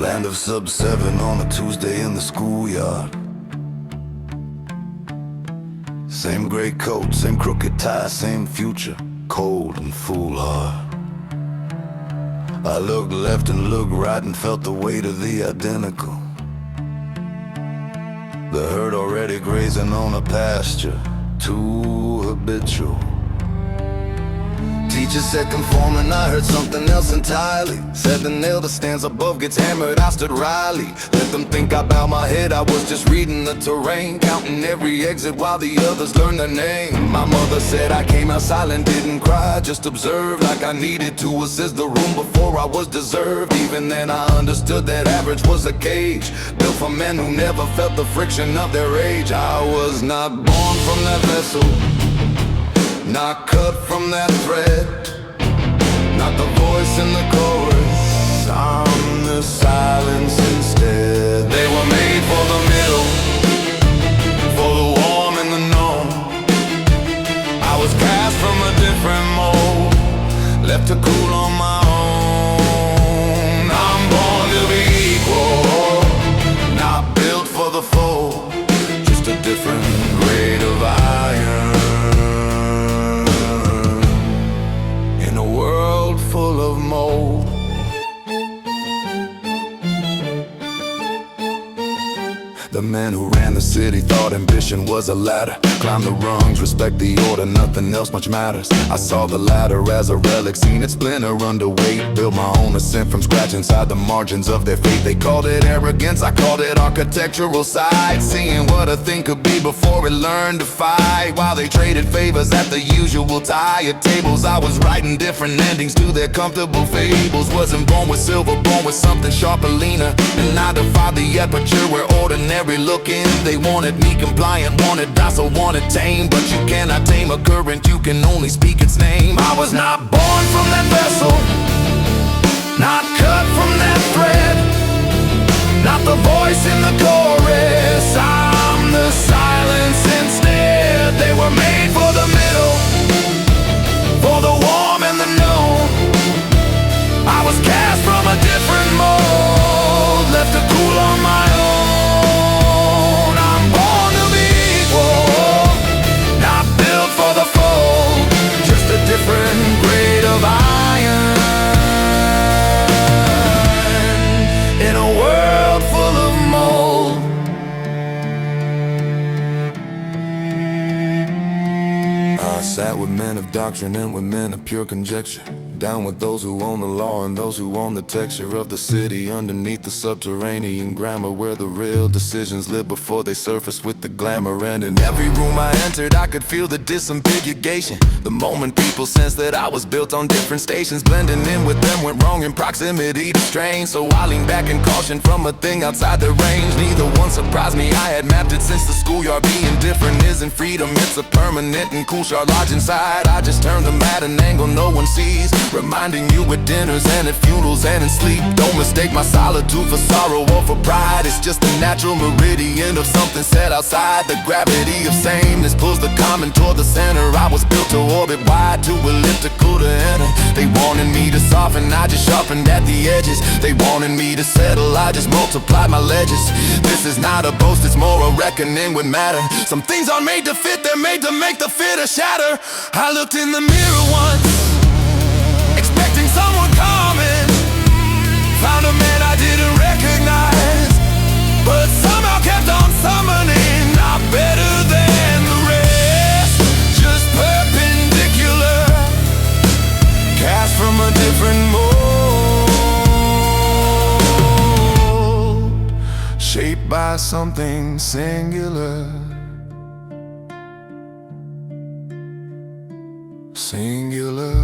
Land of sub-7 on a Tuesday in the schoolyard. Same gray coat, same crooked tie, same future, cold and foolhardy. I looked left and looked right and felt the weight of the identical. The herd already grazing on a pasture, too habitual. Teacher said conform and I heard something else entirely. Said the nail that stands above gets hammered, I stood wryly. Let them think I bowed my head, I was just reading the terrain, counting every exit while the others learned their name. My mother said I came out silent, didn't cry, just observed like I needed to assess the room before I was deserved. Even then I understood that average was a cage, built for men who never felt the friction of their age. I was not born from that vessel, not cut from that thread, not the voice in the chorus, I'm the silence instead. They were made for the middle, for the warm and the known. I was cast from a different mold, left to cool on my own. I'm born to be equal, not built for the foe, just a different grade of iron. Full of mold. The man who ran the city thought ambition was a ladder. Climb the rungs, respect the order, nothing else much matters. I saw the ladder as a relic, seen it splinter underweight. Built my own ascent from scratch inside the margins of their fate. They called it arrogance, I called it architectural side. Seeing what a thing could be before it learned to fight. While they traded favors at the usual tired tables, I was writing different endings to their comfortable fables. Wasn't born with silver, born with something sharper, leaner. And I defied the aperture where ordinary looking. They wanted me compliant, wanted docile, wanted tame. But you cannot tame a current, you can only speak its name. I was not born from that vessel, not cut from that thread, not the voice in the chorus, I'm the silence instead. They were made for the middle, for the warm and the known. I was cast from a different mold, left to cool on my own. Different grade of iron in a world full of mold. I sat with men of doctrine and with men of pure conjecture, down with those who own the law and those who own the texture of the city, underneath the subterranean grammar where the real decisions live before they surface with the glamour. And in every room I entered I could feel the disambiguation, the moment people sensed that I was built on different stations. Blending in with them went wrong in proximity to strain, so I leaned back in caution from a thing outside the range. Neither one surprised me, I had mapped it since the schoolyard. Being different isn't freedom, it's a permanent and cool shard lodge inside. I just turned them at an angle no one sees, reminding you at dinners and at funerals and in sleep. Don't mistake my solitude for sorrow or for pride. It's just the natural meridian of something set outside. The gravity of sameness pulls the common toward the center. I was built to orbit wide, too elliptical to enter. They wanted me to soften, I just sharpened at the edges. They wanted me to settle, I just multiplied my ledges. This is not a boast, it's more a reckoning with matter. Some things aren't made to fit, they're made to make the fit or shatter. I looked in the mirror once, expecting someone common, found a man I didn't recognize, but somehow kept on summoning. Not better than the rest, just perpendicular, cast from a different mold, shaped by something singular. Singular.